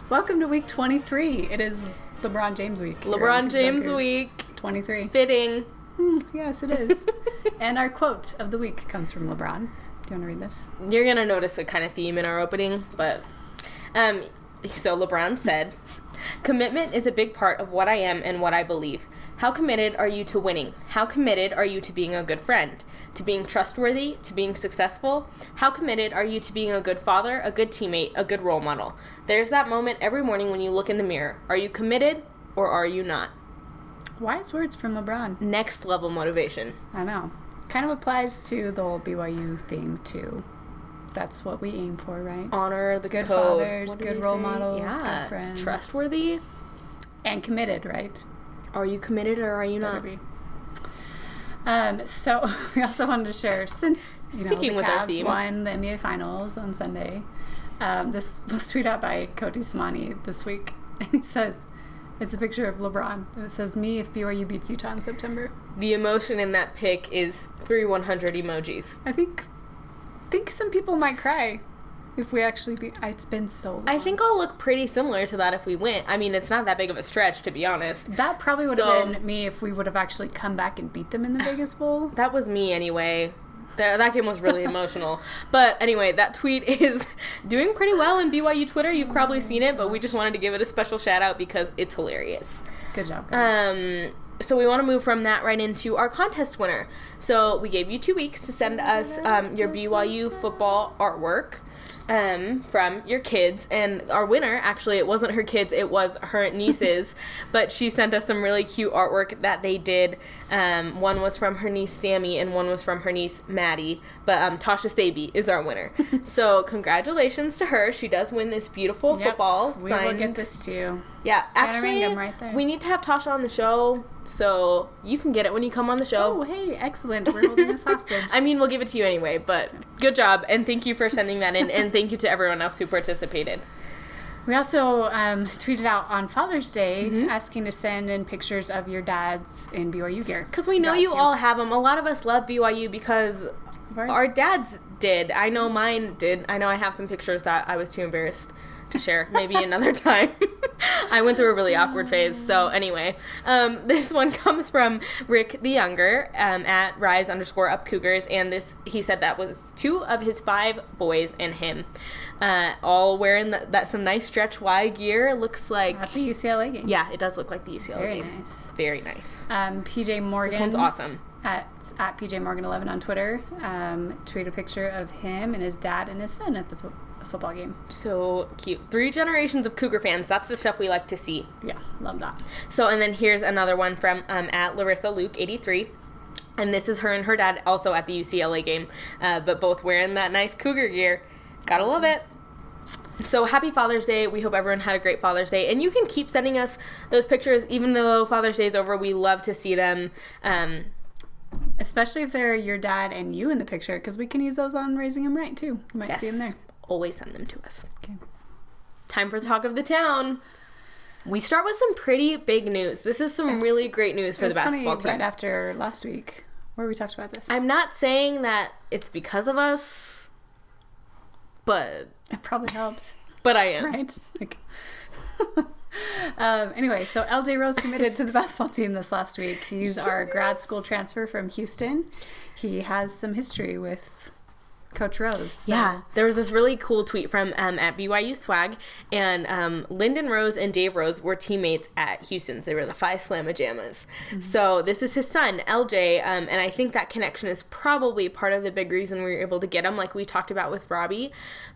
Welcome to week 23. It is LeBron James week. LeBron James week. 23. Fitting. Yes, it is. And our quote of the week comes from LeBron. Do you want to read this? You're going to notice a kind of theme in our opening, but so LeBron said, "Commitment is a big part of what I am and what I believe. How committed are you to winning? How committed are you to being a good friend? To being trustworthy? To being successful? How committed are you to being a good father, a good teammate, a good role model? There's that moment every morning when you look in the mirror. Are you committed or are you not?" Wise words from LeBron. Next level motivation. I know. Kind of applies to the whole BYU thing, too. That's what we aim for, right? Honor the good code. Fathers, good role models, yeah. good friends. Trustworthy. And committed, right? Are you committed or are you not? So we also wanted to share, since Sticking the with our Cavs theme. won the NBA Finals on Sunday, this was tweeted out by Koti Samani this week, and he says, it's a picture of LeBron, and it says, "Me if BYU beats Utah in September." The emotion in that pic is 100 emojis. I think some people might cry if we actually beat. It's been so long. I think I'll look pretty similar to that if we win. I mean, it's not that big of a stretch, to be honest. That probably would have been me if we would have actually come back and beat them in the Vegas Bowl. That was me anyway. That game was really emotional. But anyway, that tweet is doing pretty well in BYU Twitter. You've probably seen it, but we just wanted to give it a special shout out because it's hilarious. Good job, guys. So we want to move from that right into our contest winner. So we gave you 2 weeks to send us your BYU football artwork from your kids, and our winner, actually, it wasn't her kids, it was her nieces, but she sent us some really cute artwork that they did. One was from her niece Sammy and one was from her niece Maddie, but Tasha Staby is our winner. So congratulations to her. She does win this beautiful football we signed. will get this to you. Yeah, actually, right there. we need to have Tasha on the show, so you can get it when you come on the show. Oh, hey, excellent. We're holding this hostage. I mean, we'll give it to you anyway, but good job, and thank you for sending that in, and thank you to everyone else who participated. We also tweeted out on Father's Day asking to send in pictures of your dads in BYU gear. Because we know you all have them. A lot of us love BYU because our dads did. I know mine did. I know I have some pictures that I was too embarrassed to share. Maybe another time. I went through a really awkward phase. So anyway, this one comes from Rick the Younger at rise_up Cougars, and he said that was 2 of his 5 boys and him, all wearing that some nice stretch Y gear. Looks like at the UCLA game. Yeah, it does look like the UCLA game. Very nice. Very nice. PJ Morgan. This one's awesome. At PJ Morgan 11 on Twitter, tweeted a picture of him and his dad and his son at the football game. So cute. 3 generations of Cougar fans. That's the stuff we like to see. Yeah, love that. So, and then here's another one from at Larissa Luke 83. And this is her and her dad also at the UCLA game, but both wearing that nice Cougar gear. Gotta love it. So happy Father's Day. We hope everyone had a great Father's Day. And you can keep sending us those pictures even though Father's Day is over. We love to see them. Especially if they're your dad and you in the picture, because we can use those on Raising Him Right, too. You might see them there. Always send them to us. Okay. Time for the talk of the town. We start with some pretty big news. This is some really great news for the basketball team. Right after last week, where we talked about this. I'm not saying that it's because of us, but it probably helped. But I am. Right? Anyway, so LJ Rose committed to the basketball team this last week. He's our grad school transfer from Houston. He has some history with Coach Rose. So. Yeah, there was this really cool tweet from at BYU Swag, and Lyndon Rose and Dave Rose were teammates at Houston's. They were the Phi Slamma Jammas. Mm-hmm. So this is his son, LJ, and I think that connection is probably part of the big reason we were able to get him, like we talked about with Robbie.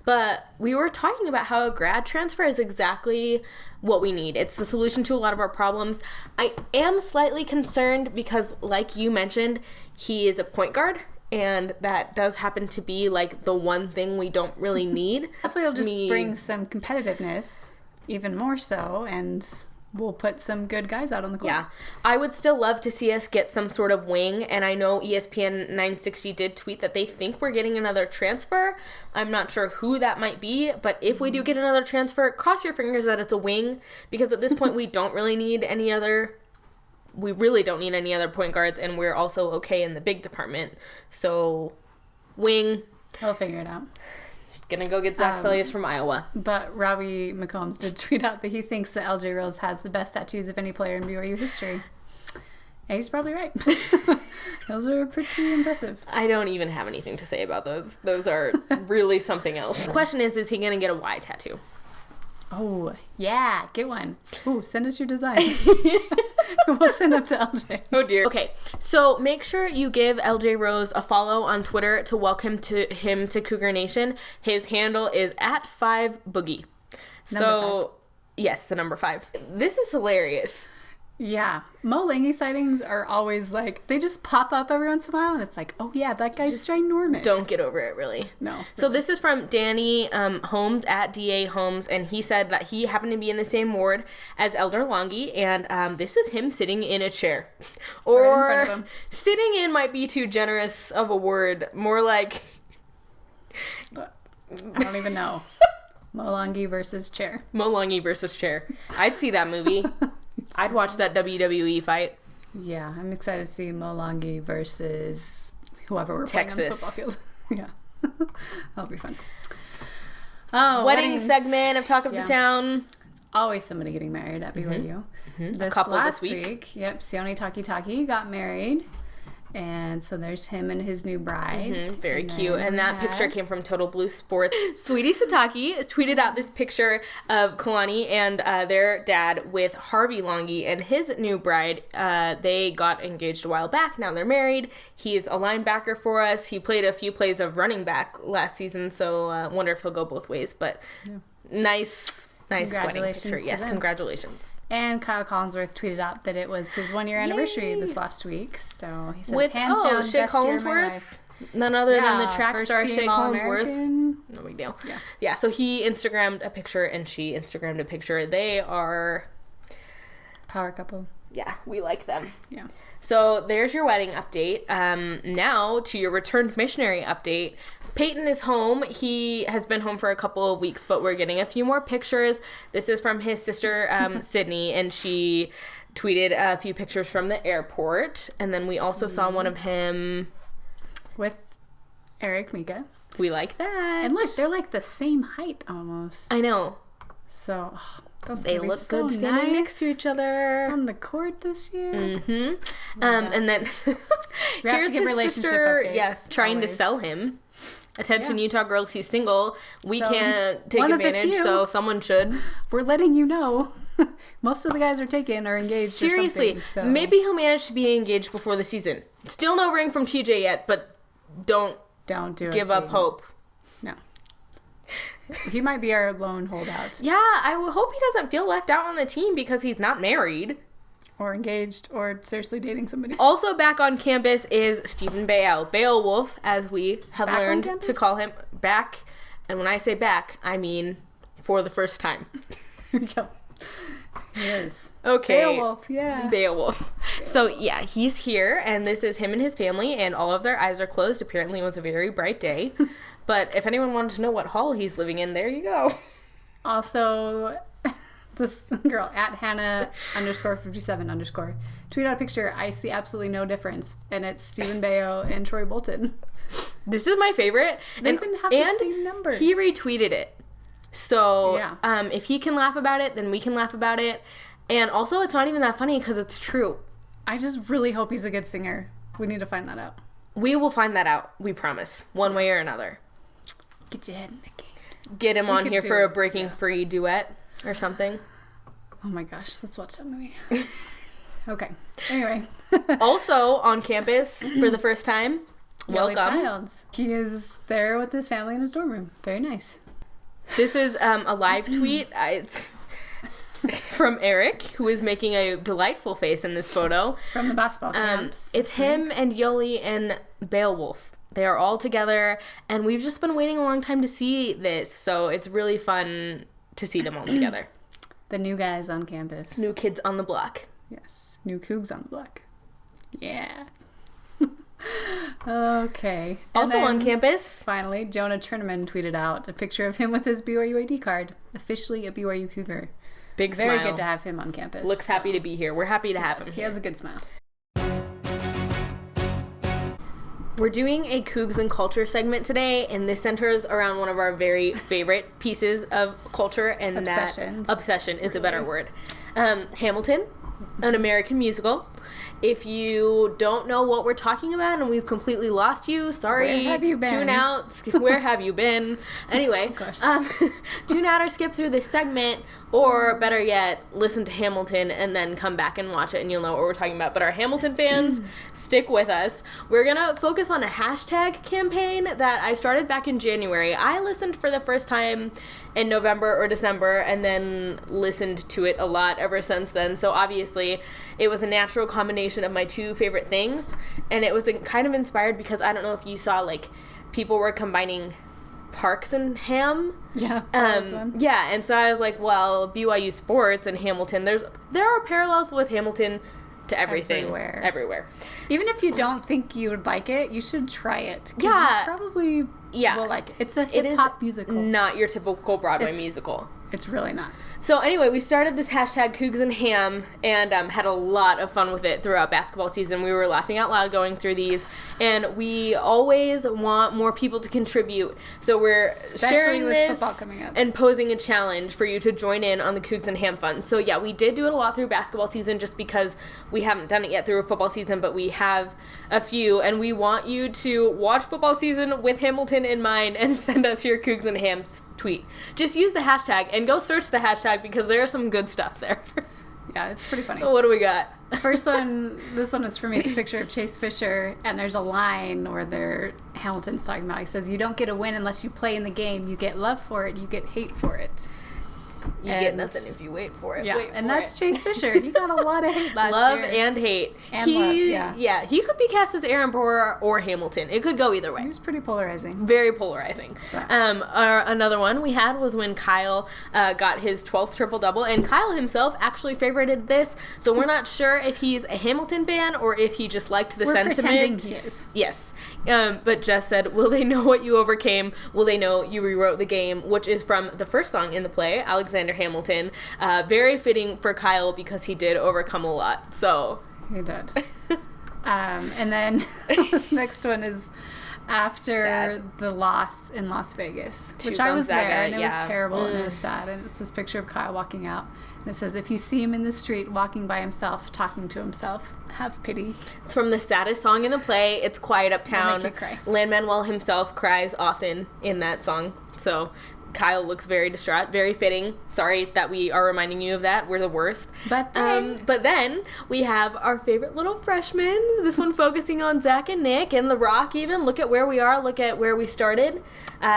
But we were talking about how a grad transfer is exactly what we need. It's the solution to a lot of our problems. I am slightly concerned because, like you mentioned, he is a point guard. And that does happen to be, like, the one thing we don't really need. Hopefully it'll just bring some competitiveness, even more so, and we'll put some good guys out on the court. Yeah. I would still love to see us get some sort of wing, and I know ESPN 960 did tweet that they think we're getting another transfer. I'm not sure who that might be, but if we do get another transfer, cross your fingers that it's a wing, because at this point we don't really need any other... We really don't need any other point guards, and we're also okay in the big department. So, wing. We'll figure it out. Gonna go get Zach Stelius from Iowa. But Robbie McCombs did tweet out that he thinks that LJ Rose has the best tattoos of any player in BYU history. And he's probably right. Those are pretty impressive. I don't even have anything to say about those. Those are really something else. The question is he going to get a Y tattoo? Oh, yeah. Get one. Oh, send us your designs. We'll send them to LJ. Oh, dear. Okay, so make sure you give LJ Rose a follow on Twitter to welcome him to Cougar Nation. His handle is @5boogie. So, yes, the number 5. This is hilarious. Yeah. Mo Langy sightings are always like, they just pop up every once in a while, and it's like, oh yeah, that guy's ginormous. Don't get over it, really. No. Really. So this is from Danny Holmes @DA Holmes, and he said that he happened to be in the same ward as Elder Longy, and this is him sitting in a chair. Or right in front of him. Sitting in might be too generous of a word. More like... I don't even know. Mo Langy versus chair. Mo Langy versus chair. I'd see that movie. I'd watch that WWE fight. Yeah, I'm excited to see Mo Langy versus whoever we're playing on the football field. Yeah. That'll be fun. Oh, Wedding weddings. segment of Talk of the Town. It's always somebody getting married at BYU. A couple this week. Yep, Sione Taki got married. And so there's him and his new bride. Very cute. And that picture came from Total Blue Sports. Sweetie Sataki tweeted out this picture of Kalani and their dad with Harvey Longy and his new bride. They got engaged a while back. Now they're married. He's a linebacker for us. He played a few plays of running back last season, so wonder if he'll go both ways. But nice wedding picture. Yes, congratulations. And Kyle Collinsworth tweeted out that it was his 1-year anniversary this last week. So he says, with hands down, Shea best year of my life. None other than the track star Shea All-American. Collinsworth. No big deal. Yeah, so he Instagrammed a picture and she Instagrammed a picture. They are... power couple. Yeah, we like them. Yeah. So there's your wedding update. Now to your returned missionary update. Peyton is home. He has been home for a couple of weeks, but we're getting a few more pictures. This is from his sister, Sydney, and she tweeted a few pictures from the airport. And then we also saw one of him with Eric Mika. We like that. And look, they're like the same height almost. I know. So they look so good standing next to each other on the court this year. And then we have to give relationship updates. Yes, trying to sell him. Attention, Utah girls, he's single. We can't take advantage, so someone should. We're letting you know. Most of the guys are taken or engaged. Seriously, or something, so. Maybe he'll manage to be engaged before the season. Still no ring from TJ yet, but don't give up hope. No. He might be our lone holdout. Yeah, I hope he doesn't feel left out on the team because he's not married. Or engaged, or seriously dating somebody. Also back on campus is Stephen Beowulf, as we have learned to call him back. And when I say back, I mean for the first time. Here we go. He is. Okay. Beowulf, yeah. Beowulf. So, yeah, he's here, and this is him and his family, and all of their eyes are closed. Apparently it was a very bright day. But if anyone wanted to know what hall he's living in, there you go. Also... this girl @Hannah_57_ tweet out a picture. I see absolutely no difference, and it's Stephen Bayo and Troy Bolton. This is my favorite. They even have the same number. He retweeted it, so if he can laugh about it, then we can laugh about it. And also, it's not even that funny because it's true. I just really hope he's a good singer. We need to find that out. We will find that out. We promise, one way or another. Get your head in the game. Get him on here for a Breaking Free duet or something. Oh my gosh, let's watch that movie. Okay. Anyway. Also on campus for the first time, welcome. Childs. He is there with his family in his dorm room. Very nice. This is a live tweet. It's from Eric, who is making a delightful face in this photo. It's from the basketball camps. It's him and Yoli and Beowulf. They are all together, and we've just been waiting a long time to see this, so it's really fun to see them all together. The new guys on campus. New kids on the block. Yes. New Cougs on the block. Yeah. Okay. Also on campus. Finally, Jonah Turnerman tweeted out a picture of him with his BYU ID card. Officially a BYU Cougar. Big smile. Very good to have him on campus. Looks happy to be here. We're happy to have him here. He has a good smile. We're doing a Cougs and Culture segment today, and this centers around one of our very favorite pieces of culture, and Obsessions. that obsession is a better word. Hamilton, an American musical. If you don't know what we're talking about and we've completely lost you, sorry. Where have you been? Tune out. Where have you been? Anyway, tune out or skip through this segment, or better yet, listen to Hamilton and then come back and watch it and you'll know what we're talking about. But our Hamilton fans, stick with us. We're going to focus on a hashtag campaign that I started back in January. I listened for the first time in November or December and then listened to it a lot ever since then. So obviously it was a natural combination of my two favorite things, and it was kind of inspired because I don't know if you saw, like, people were combining Parks and Ham. Yeah. Yeah, and so I was like, well, BYU sports and Hamilton, there are parallels with Hamilton to everything. Everywhere. Even if you don't think you would like it, you should try it. Yeah. You probably will like it. It's a hip-hop musical. Not your typical Broadway musical. It's really not. So anyway, we started this hashtag Cougs and Ham and had a lot of fun with it throughout basketball season. We were laughing out loud going through these, and we always want more people to contribute. So we're Especially sharing with this football coming up. and posing a challenge for you to join in on the Cougs and Ham fun. So yeah, we did do it a lot through basketball season just because we haven't done it yet through a football season, but we have a few, and we want you to watch football season with Hamilton in mind and send us your Cougs and Ham tweet. Just use the hashtag and go search the hashtag because there's some good stuff there. Yeah, it's pretty funny. What do we got? First one, this one is for me. It's a picture of Chase Fisher, and there's a line where Hamilton's talking about. He says, "You don't get a win unless you play in the game. You get love for it. You get hate for it. You get nothing if you wait for it." Yeah, that's Chase Fisher. He got a lot of hate last year. Love and hate. Love, yeah. He could be cast as Aaron Burr or Hamilton. It could go either way. He was pretty polarizing. Very polarizing. Another one we had was when Kyle got his 12th triple-double, and Kyle himself actually favorited this, so we're not sure if he's a Hamilton fan or if he just liked the sentiment. We're pretending he is. Yes. But Jess said, "Will they know what you overcame? Will they know you rewrote the game?" Which is from the first song in the play, Alexander Hamilton. Very fitting for Kyle because he did overcome a lot. So he did. And then this next one is after the loss in Las Vegas, which I was there, and it was terrible and it was sad. And it's this picture of Kyle walking out, and it says, "If you see him in the street walking by himself, talking to himself, have pity." It's from the saddest song in the play. It's Quiet Uptown. It'll make you cry. Lin-Manuel himself cries often in that song. So Kyle looks very distraught, very fitting. Sorry that we are reminding you of that. We're the worst. But then we have our favorite little freshmen. This one focusing on Zach and Nick and The Rock even. Look at where we are. Look at where we started.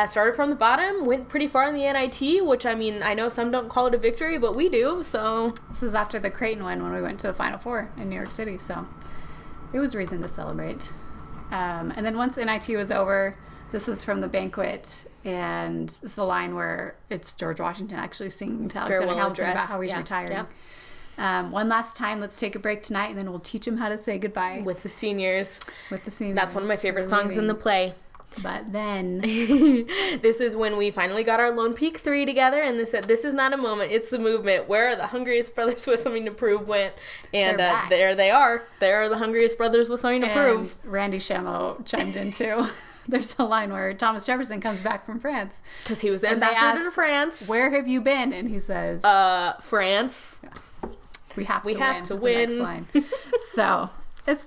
Started from the bottom. Went pretty far in the NIT, which, I mean, I know some don't call it a victory, but we do. So this is after the Creighton win when we went to the Final Four in New York City. So it was reason to celebrate. And then once NIT was over, this is from the banquet, and it's a line where it's George Washington actually singing to Alexander Hamilton about how he's retiring. Yep. One last time, let's take a break tonight, and then we'll teach him how to say goodbye. With the seniors. That's one of my favorite songs in the play. But then this is when we finally got our Lone Peak 3 together, and they said, "This is not a moment, it's the movement." Where are the Hungriest Brothers with Something to Prove went, and there they are. There are the Hungriest Brothers with Something to Prove. Randy Shamo chimed in too. There's a line where Thomas Jefferson comes back from France because he was the ambassador to France. "Where have you been?" And he says, France. Yeah. We have to win. The next line. So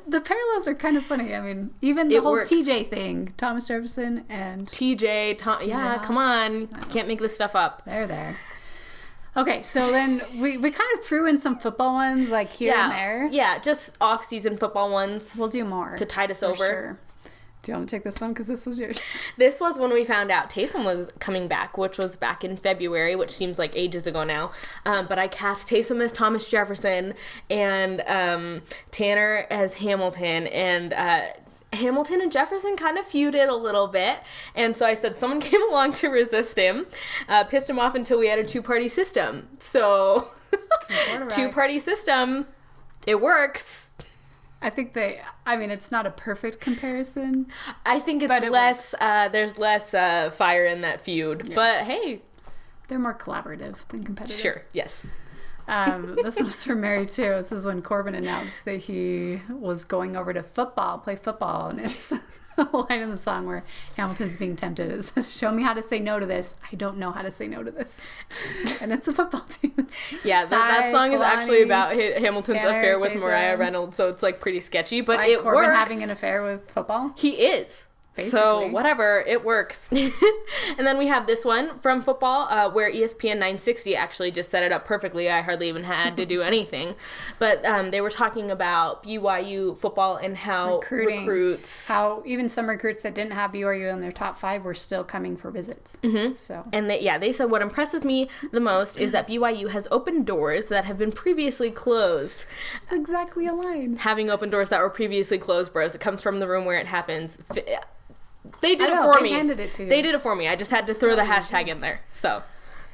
the parallels are kind of funny. I mean, even the whole TJ thing, Thomas Jefferson and TJ. Come on, you can't make this stuff up. They're there. Okay, so then we kind of threw in some football ones like here and there. Yeah, just off-season football ones. We'll do more to tide us over. Sure. Do you want to take this one? Because this was yours. This was when we found out Taysom was coming back, which was back in February, which seems like ages ago now. But I cast Taysom as Thomas Jefferson and Tanner as Hamilton. And Hamilton and Jefferson kind of feuded a little bit. And so I said someone came along to resist him, pissed him off until we had a two-party system. So two-party system, it works. I think it's not a perfect comparison. I think it's less, there's less fire in that feud. Yeah. But hey. They're more collaborative than competitive. Sure, yes. This was for Mary too. This is when Corbin announced that he was going over to play football. And it's line in the song where Hamilton's being tempted. It says, "Show me how to say no to this. I don't know how to say no to this." And it's a football team. That song is actually about Hamilton's affair with Mariah Reynolds, so it's like pretty sketchy, but like it Corbin works. having an affair with football. He is. Basically. So whatever, it works. And then we have this one from football, where ESPN 960 actually just set it up perfectly. I hardly even had to do anything. But they were talking about BYU football and how recruits... How even some recruits that didn't have BYU in their top 5 were still coming for visits. So. And they said what impresses me the most is that BYU has opened doors that have been previously closed. It's exactly aligned. Having open doors that were previously closed, bros. It comes from the room where it happens. They did it for me. They handed it to you. They did it for me. I just had to throw the hashtag in there. So,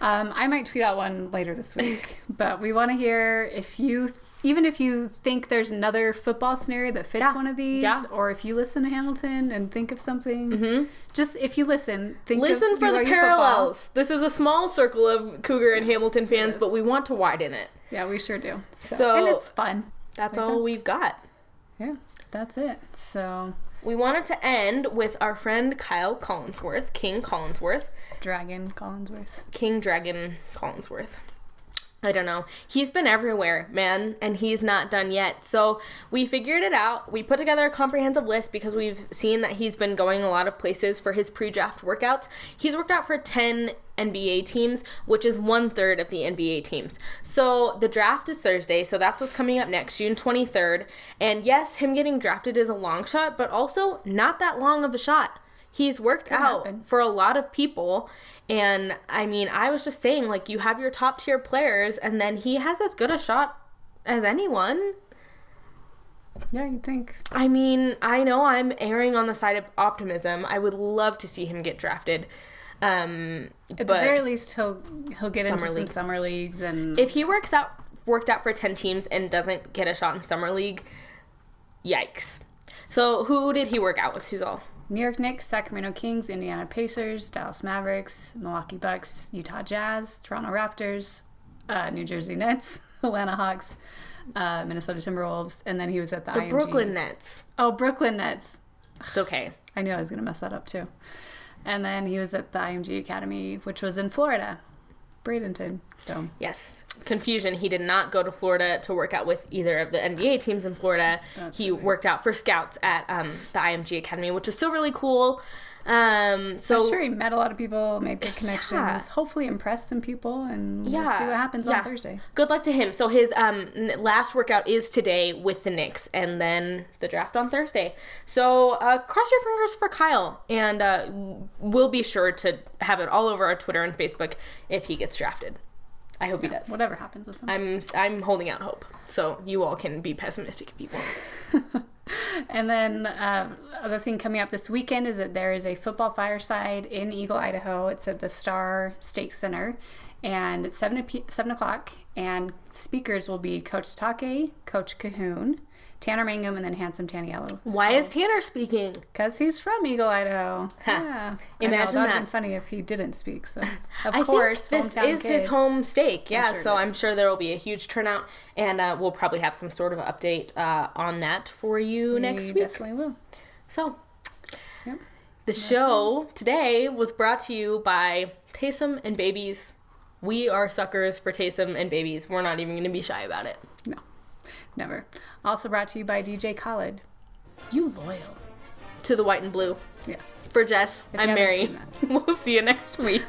I might tweet out one later this week. But we want to hear even if you think there's another football scenario that fits one of these, or if you listen to Hamilton and think of something, just if you listen for the parallels. Football. This is a small circle of Cougar and Hamilton fans, but we want to widen it. Yeah, we sure do. So and it's fun. That's all we've got. Yeah, that's it. So. We wanted to end with our friend Kyle Collinsworth, King Collinsworth. Dragon Collinsworth. King Dragon Collinsworth. I don't know. He's been everywhere, man, and he's not done yet. So we figured it out. We put together a comprehensive list because we've seen that he's been going a lot of places for his pre-draft workouts. He's worked out for 10 NBA teams, which is 1/3 of the NBA teams. So the draft is Thursday, so that's what's coming up next, June 23rd. And yes, him getting drafted is a long shot, but also not that long of a shot. He's worked out for a lot of people. And, I mean, I was just saying, like, you have your top-tier players, and then he has as good a shot as anyone. Yeah, you'd think. I mean, I know I'm erring on the side of optimism. I would love to see him get drafted. At the very least, he'll get into some summer leagues. And if he worked out for 10 teams and doesn't get a shot in summer league, yikes. So, who did he work out with? Who's all? New York Knicks, Sacramento Kings, Indiana Pacers, Dallas Mavericks, Milwaukee Bucks, Utah Jazz, Toronto Raptors, New Jersey Nets, Atlanta Hawks, Minnesota Timberwolves, and then he was at the IMG. Brooklyn Nets. Oh, Brooklyn Nets. It's okay. I knew I was going to mess that up too. And then he was at the IMG Academy, which was in Florida, Bradenton. So yes, confusion. He did not go to Florida to work out with either of the NBA teams in Florida. He worked out for scouts at the IMG Academy, which is still really cool. So I'm sure he met a lot of people, made good connections, hopefully impressed some people, and we'll see what happens on Thursday. Good luck to him. So his last workout is today with the Knicks, and then the draft on Thursday. So cross your fingers for Kyle, and we'll be sure to have it all over our Twitter and Facebook if he gets drafted. I hope he does. Whatever happens with him. I'm holding out hope, so you all can be pessimistic if you want. And then other thing coming up this weekend is that there is a football fireside in Eagle, Idaho. It's at the Star State Center, and it's 7 o'clock. And speakers will be Coach Take, Coach Cahoon, Tanner Mangum, and then Handsome Taniello. Why is Tanner speaking? Because he's from Eagle, Idaho. Yeah. Imagine that. That'd that. been funny if he didn't speak. So, of I course, think this is his home stake. Yeah, so I'm sure there will be a huge turnout, and we'll probably have some sort of update on that for you next week. We definitely will. So, the show today was brought to you by Taysom and Babies. We are suckers for Taysom and Babies. We're not even going to be shy about it. No. Never. Also brought to you by DJ Khaled. You loyal. To the white and blue. Yeah. For Jess, I'm Mary. We'll see you next week.